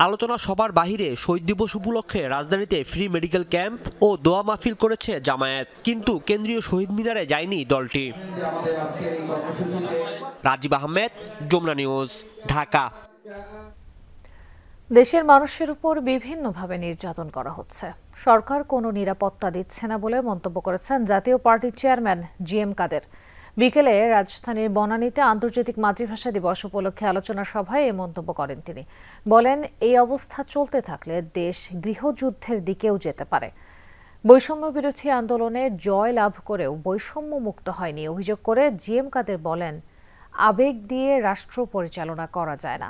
Speaker 12: আলোচনা সবার বাহিরে শহীদ দিবস উপলক্ষে রাজধানীতে ফ্রি মেডিকেল ক্যাম্প ও দোয়া মাহফিল করেছে জামায়াত, কিন্তু কেন্দ্রীয় শহীদ মিনারে যায়নি দলটি। রাজীব আহমেদ, যমুনা নিউজ, ঢাকা।
Speaker 1: দেশের মানুষের উপর বিভিন্নভাবে নির্যাতন করা হচ্ছে, সরকার কোনো নিরাপত্তা দিচ্ছে না বলে মন্তব্য করেছেন জাতীয় পার্টির চেয়ারম্যান জিএম কাদের। বিকেলে রাজধানীর বনানীতে আন্তর্জাতিক মাতৃভাষা দিবস উপলক্ষে আলোচনা সভায় এই মন্তব্য করেন তিনি। বলেন, এই অবস্থা চলতে থাকলে দেশ গৃহযুদ্ধের দিকেও যেতে পারে। বৈষম্য বিরোধী আন্দোলনে জয় লাভ করেও বৈষম্য মুক্ত হয়নি অভিযোগ করে জিএম কাদের বলেন, আবেগ দিয়ে রাষ্ট্র পরিচালনা করা যায় না।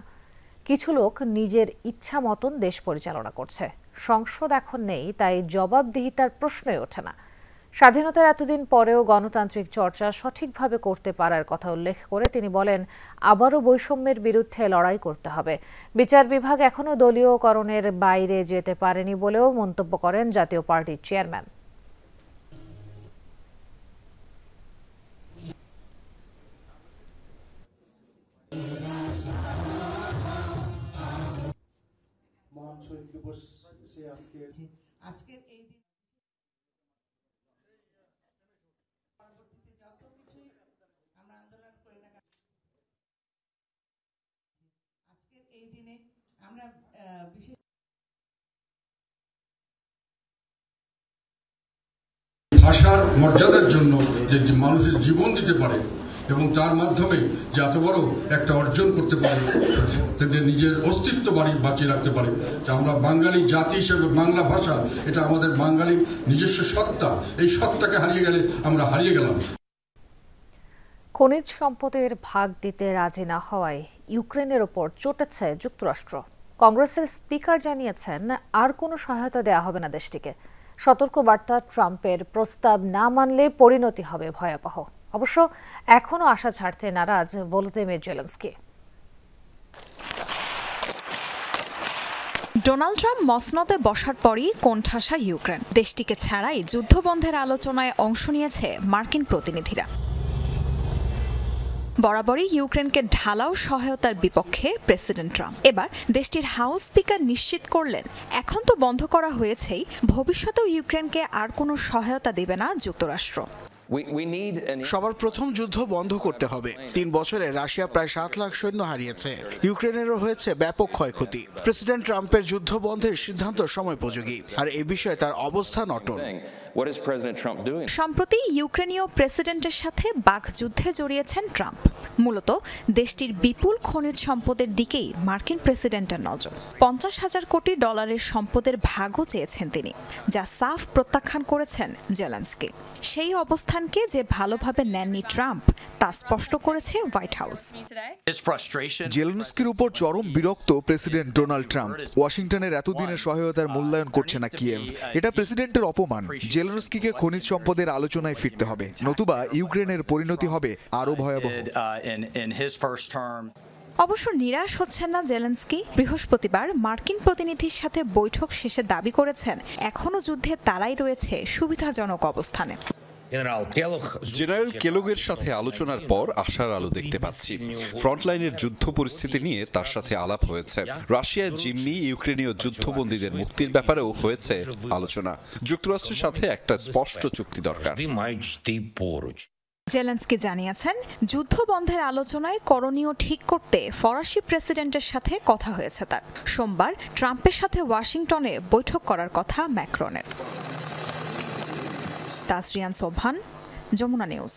Speaker 1: কিছু লোক নিজের ইচ্ছা মতন দেশ পরিচালনা করছে, সংসদ এখন নেই, তাই জবাবদিহিতার প্রশ্নই ওঠে না। স্বাধীনতার এতদিন পরেও গণতান্ত্রিক চর্চা সঠিকভাবে করতে পারার কথা উল্লেখ করে তিনি বলেন, আবারও বৈষম্যের বিরুদ্ধে লড়াই করতে হবে। বিচার বিভাগ এখনও দলীয়করণের বাইরে যেতে পারেনি বলেও মন্তব্য করেন জাতীয় পার্টির চেয়ারম্যান।
Speaker 14: আজকের এই দিন আমরা আন্দোলন করি না, আজকের এই দিনে আমরা বিশেষ
Speaker 7: ভাষার মর্যাদার জন্য যে মানুষের জীবন দিতে পারে এবং তার মাধ্যমে যে এত বড় একটা অর্জন করতে পারে, তাদের নিজের অস্তিত্ব বাঁচিয়ে রাখতে পারে। যে আমরা বাঙালি জাতি হিসেবে বাংলা ভাষা এটা আমাদের বাঙালির নিজস্ব সত্তা, এই সত্তাকে হারিয়ে গেলে আমরা হারিয়ে গেলাম।
Speaker 1: খনিজ সম্পদের ভাগ দিতে রাজি না হওয়ায় ইউক্রেনের ওপর চটেছে যুক্তরাষ্ট্র। কংগ্রেসের স্পিকার জানিয়েছেন আর কোনো সহায়তা দেওয়া হবে না দেশটিকে। সতর্ক বার্তা, ট্রাম্পের প্রস্তাব না মানলে পরিণতি হবে ভয়াবহ। অবশ্য এখনও আশা ছাড়তে নারাজ ভলোদিমির জেলেনস্কি।
Speaker 15: ডোনাল্ড ট্রাম্প মসনদে বসার পরই কোণঠাসা ইউক্রেন। দেশটিকে ছাড়াই যুদ্ধবন্ধের আলোচনায় অংশ নিয়েছে মার্কিন প্রতিনিধিরা। বরাবরই ইউক্রেনকে ঢালাও সহায়তার বিপক্ষে প্রেসিডেন্ট ট্রাম্প। এবার দেশটির হাউস স্পিকার নিশ্চিত করলেন, এখন তো বন্ধ করা হয়েছেই, ভবিষ্যতেও ইউক্রেনকে আর কোনো সহায়তা দেবে না যুক্তরাষ্ট্র।
Speaker 16: সবার প্রথম যুদ্ধ বন্ধ করতে হবে। 3 বছরে রাশিয়া প্রায় 7 লাখ সৈন্য হারিয়েছে, ইউক্রেনেরও হয়েছে ব্যাপক ক্ষয়ক্ষতি। প্রেসিডেন্ট ট্রাম্পের যুদ্ধ বন্ধের সিদ্ধান্ত সময়োপযোগী, আর এ বিষয়ে তার অবস্থান অটল।
Speaker 15: সম্প্রতি ইউক্রেনীয় প্রেসিডেন্টের সাথে বাকযুদ্ধে জড়িয়েছেন ট্রাম্প। মূলত দেশটির বিপুল খনিজ সম্পদের দিকেই মার্কিন প্রেসিডেন্টের নজর। $50,000 কোটি সম্পদের ভাগও চেয়েছেন তিনি, যা সাফ প্রত্যাখ্যান করেছেন জেলেনস্কি। সেই অবস্থানকে যে ভালোভাবে নেননি ট্রাম্প, তা স্পষ্ট করেছে হোয়াইট হাউস।
Speaker 24: জেলেনস্কির উপর চরম বিরক্ত প্রেসিডেন্ট ডোনাল্ড ট্রাম্প। ওয়াশিংটনের এতদিনের সহায়তার মূল্যায়ন করছে না কিয়েভ। এটা প্রেসিডেন্টের অপমান। জেলেনস্কিকে খনিজ সম্পদের আলোচনায় ফিরতে হবে, নতুবা ইউক্রেনের পরিণতি হবে আরো ভয়াবহ।
Speaker 15: অবশ্য নিরাশ হচ্ছেন না জেলেনস্কি। বৃহস্পতিবার মার্কিন প্রতিনিধির সাথে বৈঠক শেষে দাবি করেছেন, এখনো যুদ্ধে তারাই রয়েছে সুবিধাজনক অবস্থানে।
Speaker 11: জেনারেল কেলগের সাথে আলোচনার পর আশার আলো দেখতে পাচ্ছি। ফ্রন্টলাইনের যুদ্ধ পরিস্থিতি নিয়ে তার সাথে আলাপ হয়েছে। রাশিয়ায় জিম্মি ইউক্রেনীয় যুদ্ধবন্দীদের মুক্তির ব্যাপারেও হয়েছে আলোচনা। যুক্তরাষ্ট্রের সাথে একটা স্পষ্ট চুক্তি দরকার।
Speaker 15: জেলেনস্কি জানিয়েছেন, যুদ্ধ বন্ধের আলোচনায় করণীয় ঠিক করতে ফরাসি প্রেসিডেন্টের সাথে কথা হয়েছে তার। সোমবার ট্রাম্পের সাথে ওয়াশিংটনে বৈঠক করার কথা ম্যাক্রনের। তাসরিয়ান সোবহান, যমুনা নিউজ।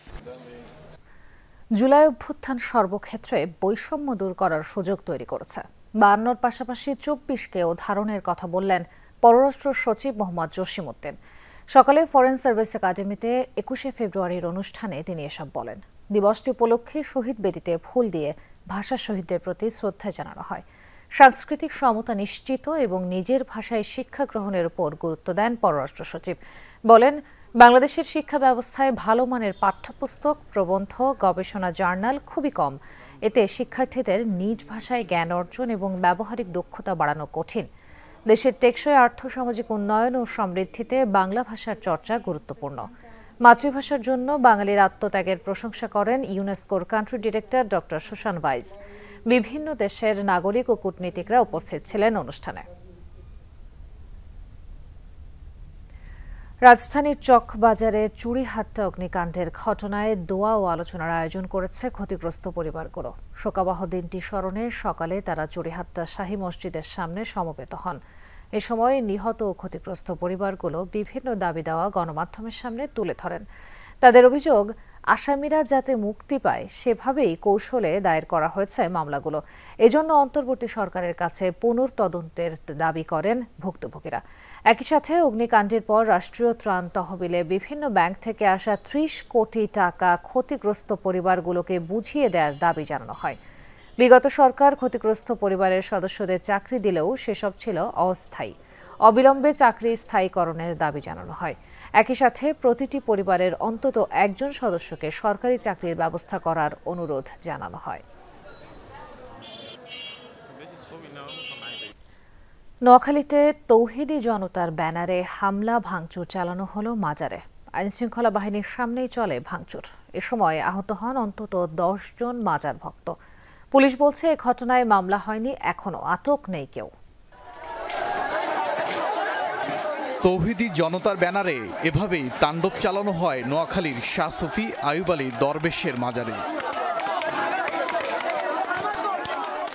Speaker 1: জুলাই অভ্যুত্থান সর্বক্ষেত্রে বৈষম্য দূর করার সুযোগ তৈরি করেছে। 52-র পাশাপাশি 24কেও ধারণের কথা বললেন পররাষ্ট্র সচিব মোহাম্মদ জসিমউদ্দিন। সকালে ফরেন সার্ভিস একাডেমিতে 21শে ফেব্রুয়ারির অনুষ্ঠানে তিনি এসব বলেন। দিবসটি উপলক্ষে শহীদ বেদিতে ফুল দিয়ে ভাষা শহীদদের প্রতি শ্রদ্ধা জানানো হয়। সাংস্কৃতিক সমতা নিশ্চিত এবং নিজের ভাষায় শিক্ষা গ্রহণের উপর গুরুত্ব দেন পররাষ্ট্র সচিব। বলেন, বাংলাদেশের শিক্ষা ব্যবস্থায় ভালো মানের পাঠ্যপুস্তক, প্রবন্ধ, গবেষণা জার্নাল খুবই কম। এতে শিক্ষার্থীদের নিজ ভাষায় জ্ঞান অর্জন এবং ব্যবহারিক দক্ষতা বাড়ানো কঠিন। দেশের টেকসই আর্থসামাজিক উন্নয়ন ও সমৃদ্ধিতে বাংলা ভাষার চর্চা গুরুত্বপূর্ণ। মাতৃভাষার জন্য বাঙালির আত্মত্যাগের প্রশংসা করেন ইউনেস্কোর কান্ট্রি ডিরেক্টর ডক্টর সুশান ভাইস। বিভিন্ন দেশের নাগরিক ও কূটনীতিকরা উপস্থিত ছিলেন অনুষ্ঠানে। রাজধানীর চকবাজারে চুরিহাট্টা অগ্নিকাণ্ডের ঘটনায় দোয়া ও আলোচনার আয়োজন করেছে ক্ষতিগ্রস্ত পরিবারগুলো। শোকাবহ দিনটি স্মরণে সকালে তারা চুরিহাট্টা শাহী মসজিদের সামনে সমবেত হন। এ সময় নিহত ও ক্ষতিগ্রস্ত পরিবারগুলো বিভিন্ন দাবি দেওয়া গণমাধ্যমের সামনে তুলে ধরেন। তাদের অভিযোগ, আসামিরা যাতে মুক্তি পায় সেভাবেই কৌশলে দায়ের করা হয়েছে মামলাগুলো। এজন্য অন্তর্বর্তী সরকারের কাছে পুনর্তদন্তের দাবি করেন ভুক্তভোগীরা। একই সাথে অগ্নিকাণ্ডের পর রাষ্ট্রীয় ত্রাণ তহবিলে বিভিন্ন ব্যাংক থেকে আসা 30 কোটি টাকা ক্ষতিগ্রস্ত পরিবারগুলোকে বুঝিয়ে দেওয়ার দাবি জানানো হয়। বিগত সরকার ক্ষতিগ্রস্ত পরিবারের সদস্যদের চাকরি দিলেও সেসব ছিল অস্থায়ী। অবিলম্বে চাকরি স্থায়ীকরণের দাবি জানানো হয়। একই সাথে প্রতিটি পরিবারের অন্তত একজন সদস্যকে সরকারি চাকরির ব্যবস্থা করার অনুরোধ জানানো হয়। নোয়াখালীতে তৌহিদি জনতার ব্যানারে হামলা ভাঙচুর চালানো হলো মাজারে। আইনশৃঙ্খলা বাহিনীর সামনেই চলে ভাঙচুর। এ সময় আহত হন অন্তত 10 জন মাজার ভক্ত। পুলিশ বলছে এ ঘটনায় মামলা হয়নি, এখনো আটক নেই কেউ।
Speaker 24: তৌহিদি জনতার ব্যানারে এভাবেই তাণ্ডব চালানো হয় নোয়াখালীর শাহ সুফি আয়ুব আলী দরবেশের মাজারে।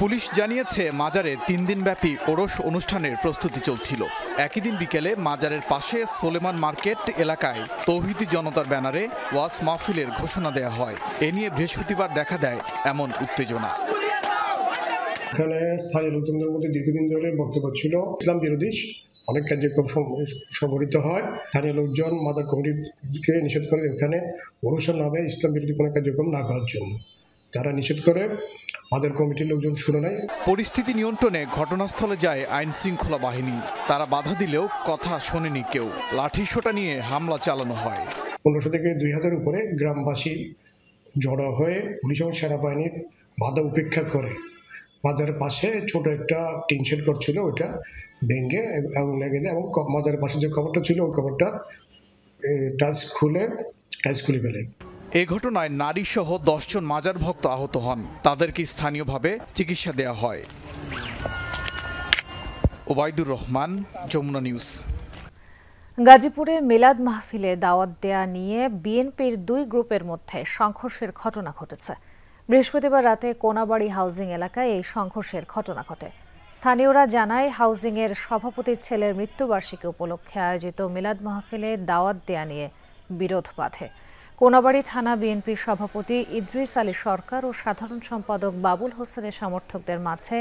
Speaker 11: পুলিশ জানিয়েছে মাজারে 3 দিনব্যাপী ওরস অনুষ্ঠানের প্রস্তুতি চলছিল। একই দিন বিকেলে মাজারের পাশে সোলেমান মার্কেট এলাকায় তৌহিদি জনতার ব্যানারে ওয়াজ মাহফিলের ঘোষণা দেওয়া হয়। এ নিয়ে বৃহস্পতিবার দেখা দেয় এমন উত্তেজনা।
Speaker 8: এখানে স্থানীয় লোকজনদের মধ্যে দীর্ঘদিন ধরে বক্তব্য ছিল ইসলাম বিরোধী অনেক কার্যক্রম সংঘটিত হয়। স্থানীয় লোকজন মাদার কমিটিকে নিষেধ করে এখানে ওরসের নামে ইসলাম বিরোধী কোনো কার্যক্রম না করার জন্য তারা নিষেধ করে মাদার কমিটির লোকজন শুনে নেয়।
Speaker 11: পরিস্থিতি নিয়ন্ত্রণে ঘটনাস্থলে যায় আইন শৃঙ্খলা বাহিনী। তারা বাধা দিলেও কথা শোনেনি কেউ। লাঠিসোঁটা নিয়ে হামলা চালানো হয়।
Speaker 8: 1500 থেকে 2000 উপরে গ্রামবাসী জড়ো হয়ে পুলিশ এবং সেনাবাহিনীর বাধা উপেক্ষা করে মাজারের পাশে ছোট একটা টিন শেড করছিল, ওইটা ভেঙে এবং লেগে দেয় এবং মাজারের পাশে যে কবরটা ছিল ওই কবরটা টাইলস খুলে ফেলে।
Speaker 11: এ ঘটনায় নারী সহ 10 জন মাজার ভক্ত আহত হন। তাদেরকে স্থানীয়ভাবে চিকিৎসা দেওয়া হয়। ওবায়দুর রহমান, যমুনা নিউজ।
Speaker 1: গাজীপুরে মিলাদ মাহফিলে দাওয়াত দেয়া নিয়ে বিএনপির 2 গ্রুপের মধ্যে সংঘর্ষের ঘটনা ঘটেছে। বৃহস্পতিবার রাতে কোনাবাড়ি হাউজিং এলাকায় এই সংঘর্ষের ঘটনা ঘটে। স্থানীয়রা জানায়, হাউজিংয়ের সভাপতির ছেলের মৃত্যুবার্ষিকী উপলক্ষে আয়োজিত মিলাদ মাহফিলে দাওয়াত দেয়া নিয়ে বিরোধ বাধে। কোনাবাড়ি থানা বিএনপির সভাপতি ইদ্রিস আলী সরকার ও সাধারণ সম্পাদক বাবুল হোসেনের সমর্থকদের মাঝে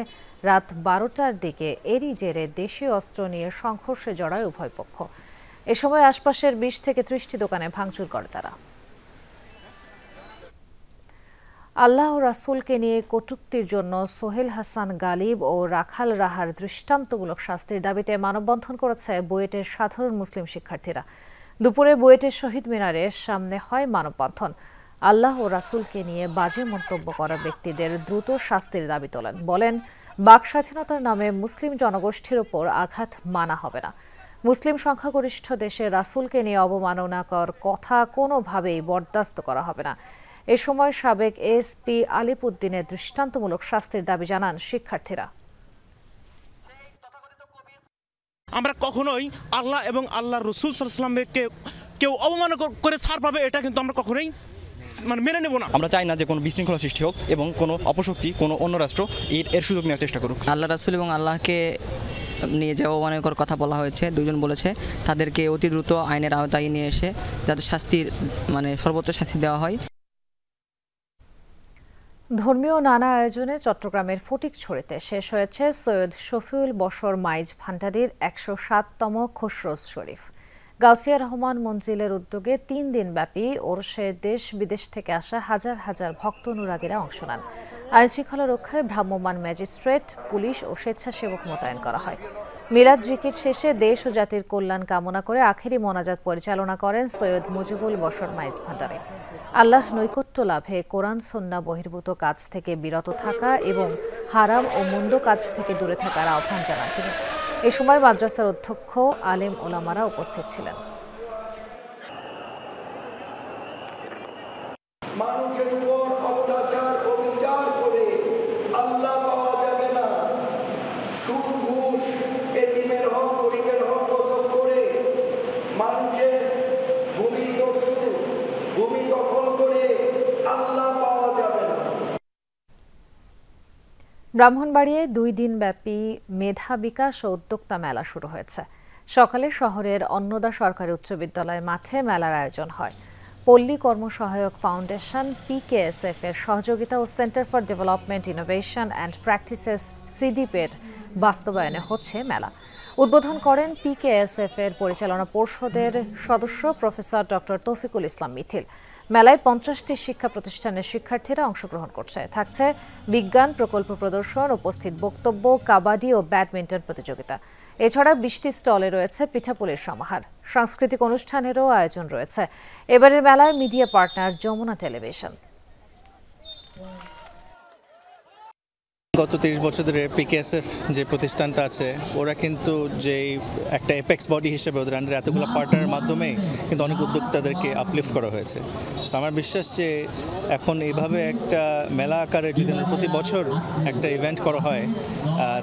Speaker 1: রাত 12টার দিকে এরই জেরে দেশীয় অস্ত্র নিয়ে সংঘর্ষে জড়ায় উভয় পক্ষ। এ সময় আশপাশের 20 থেকে 30টি দোকানে ভাঙচুর করে তারা। আল্লাহ ও রাসূলকে নিয়ে কটূক্তির জন্য সোহেল হাসান গালিব ও রাখাল রাহার দৃষ্টান্তমূলক শাস্তির দাবিতে মানববন্ধন করেছে বুয়েটের সাধারণ মুসলিম শিক্ষার্থীরা। দুপুরে বুয়েটের শহীদ মিনারের সামনে হয় মানববন্ধন। আল্লাহ ও রাসূলকে নিয়ে বাজে মন্তব্য করা ব্যক্তিদের দ্রুত শাস্তির দাবি তোলেন। বলেন, বাক স্বাধীনতার নামে মুসলিম জনগোষ্ঠীর ওপর আঘাত মানা হবে না। মুসলিম সংখ্যাগরিষ্ঠ দেশে রাসূলকে নিয়ে অবমাননাকর কথা কোনোভাবেই বরদাস্ত করা হবে না। এ সময় সাবেক এসপি আলিপুদ্দিনের দৃষ্টান্তমূলক শাস্তির দাবি জানান শিক্ষার্থীরা।
Speaker 17: আমরা কখনোই আল্লাহ এবং আল্লাহর রাসূল সাল্লাল্লাহু আলাইহি ওয়াসাল্লামকে কেউ অবমান করে ছাড় পাবে এটা কিন্তু আমরা কখনোই মেনে নেব না।
Speaker 18: আমরা চাই না যে কোনো বিশৃঙ্খলা সৃষ্টি হোক এবং কোনো অপশক্তি কোনো অন্য রাষ্ট্র এর সুযোগ নেওয়ার চেষ্টা করুক।
Speaker 19: আল্লাহ রাসূল এবং আল্লাহকে নিয়ে যে অবমাননাকর কথা বলা হয়েছে, 2 জন বলেছে, তাদেরকে অতি দ্রুত আইনের আওতায় নিয়ে এসে যাতে শাস্তির সর্বোচ্চ শাস্তি দেওয়া হয়।
Speaker 1: ধর্মীয় নানা আয়োজনে চট্টগ্রামের ফটিকছড়িতে শেষ হয়েছে সৈয়দ শফিউল বশর মাইজ ভান্ডারির 107তম খুশরোজ শরীফ। গাউসিয়া রহমান মঞ্জিলের উদ্যোগে 3 দিনব্যাপী ওরসে দেশ বিদেশ থেকে আসা হাজার হাজার ভক্ত অনুরাগীরা অংশ নেন। আইনশৃঙ্খলা রক্ষায় ভ্রাম্যমাণ ম্যাজিস্ট্রেট, পুলিশ ও স্বেচ্ছাসেবক মোতায়েন করা হয়। মিলাদ জিকির শেষে দেশ ও জাতির কল্যাণ কামনা করে আখেরি মোনাজাত পরিচালনা করেন সৈয়দ মুজিবুল বশর মাইজ ভান্ডারি। আল্লাহর নৈকট্য লাভে কোরআন সুন্নাহ বহির্ভূত কাজ থেকে বিরত থাকা এবং হারাম ও মন্দ কাজ থেকে দূরে থাকার আহ্বান জানান তিনি। এ সময় মাদ্রাসার অধ্যক্ষ, আলেম ওলামারা উপস্থিত ছিলেন।
Speaker 20: মানুষের উপর অত্যাচার ও বিচার করে আল্লাহ পাওয়া যাবে না। সুদ ঘুষ এতিমের হক, গরিবের হক গজব করে মানুষের ভূমি দখল করে আল্লাহ পাওয়া যাবে না।
Speaker 1: ব্রাহ্মণবাড়িয়ায় 2 দিনব্যাপী মেধা বিকাশ ও উদ্যোক্তা মেলা শুরু হয়েছে। সকালে শহরের অন্নদা সরকারি উচ্চ বিদ্যালয় মাঠে মেলার আয়োজন হয়। পল্লী কর্মসহায়ক ফাউন্ডেশন, PKSF এর সহযোগিতা ও centre for development innovation and practices CDPের বাস্তবায়নে হচ্ছে মেলা। উদ্বোধন করেন PKSF এর পরিচালনা পর্ষদের সদস্য প্রফেসর ডক্টর তৌফিকুল ইসলাম মিথিল। মেলায় 50টি শিক্ষা প্রতিষ্ঠানের শিক্ষার্থীরা অংশগ্রহণ করছে। থাকছে বিজ্ঞান প্রকল্প প্রদর্শন, উপস্থিত বক্তব্য, কাবাডি ও ব্যাডমিন্টন প্রতিযোগিতা। এছাড়া 20টি স্টলে রয়েছে পিঠাপুলির সমাহার। সাংস্কৃতিক অনুষ্ঠানেরও আয়োজন রয়েছে। এবারের মেলায় মিডিয়া পার্টনার যমুনা টেলিভিশন।
Speaker 21: গত 30 বছর ধরে PKSF যে প্রতিষ্ঠানটা আছে, ওরা কিন্তু যে একটা এপেক্স বডি হিসেবে ওদের আন্ডারে এতগুলো পার্টনারের মাধ্যমে কিন্তু অনেক উদ্যোক্তাদেরকে আপলিফট করা হয়েছে। সো আমার বিশ্বাস যে এখন এইভাবে একটা মেলা আকারে যদি প্রতি বছর একটা ইভেন্ট করা হয়,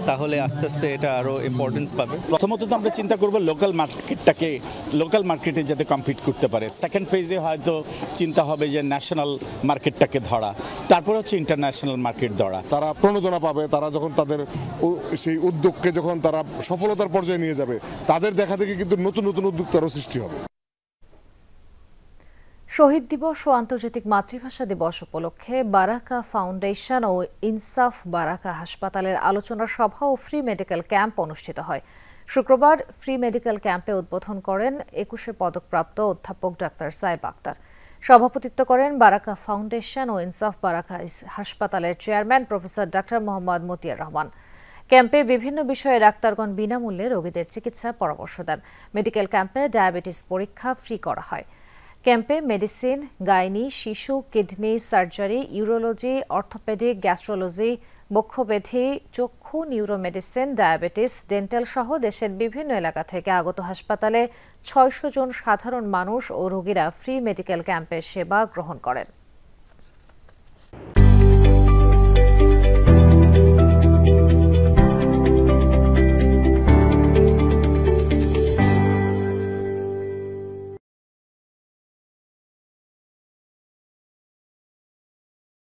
Speaker 21: তাহলে আস্তে আস্তে এটা আরও ইম্পর্টেন্স পাবে।
Speaker 23: প্রথমত তো আমরা চিন্তা করব লোকাল মার্কেটে যাতে কম্পিট করতে পারে। সেকেন্ড ফেজে হয়তো চিন্তা হবে যে ন্যাশনাল মার্কেটটাকে ধরা, তারপর হচ্ছে ইন্টারন্যাশনাল মার্কেট ধরা।
Speaker 7: তারা প্রণোদনা
Speaker 2: তারা পাবে, তারা যখন তাদের সেই উদ্যোগকে যখন তারা সফলতার পর্যায়ে নিয়ে যাবে, তাদের দেখা দেখি কিন্তু নতুন নতুন উদ্যোক্তারও সৃষ্টি হবে।
Speaker 1: শহীদ দিবস ও আন্তর্জাতিক মাতৃভাষা দিবস উপলক্ষে বারাকা ফাউন্ডেশন ও ইনসাফ বারাকা হাসপাতালের আলোচনা সভা ও ফ্রি মেডিকেল ক্যাম্প অনুষ্ঠিত হয়। শুক্রবার ফ্রি মেডিকেল ক্যাম্পে উদ্বোধন করেন 21 পদকপ্রাপ্ত অধ্যাপক ডাক্তার সাইব আক্তার। সভাপতিত্ব করেন বারাকা ফাউন্ডেশন ও ইনসাফ বারাকা হাসপাতালের chairman professor doctor Mohammad Motiar Rahman. ক্যাম্পে বিভিন্ন বিষয়ে ডাক্তারগণ বিনামূল্যে রোগীদের চিকিৎসার পরামর্শ দেন। মেডিকেল ক্যাম্পে ডায়াবেটিস পরীক্ষা ফ্রি করা হয়। ক্যাম্পে মেডিসিন, গাইনি, শিশু, kidney surgery, urology, orthopaedic, gastrology, বক্ষব্যাধি, চক্ষু, নিউরোমেডিসিন, ডায়াবেটিস, ডেন্টাল সহ দেশের বিভিন্ন এলাকা থেকে আগত হাসপাতালে 600 জন সাধারণ মানুষ ও রোগীরা ফ্রি মেডিকেল ক্যাম্পের সেবা গ্রহণ করেন।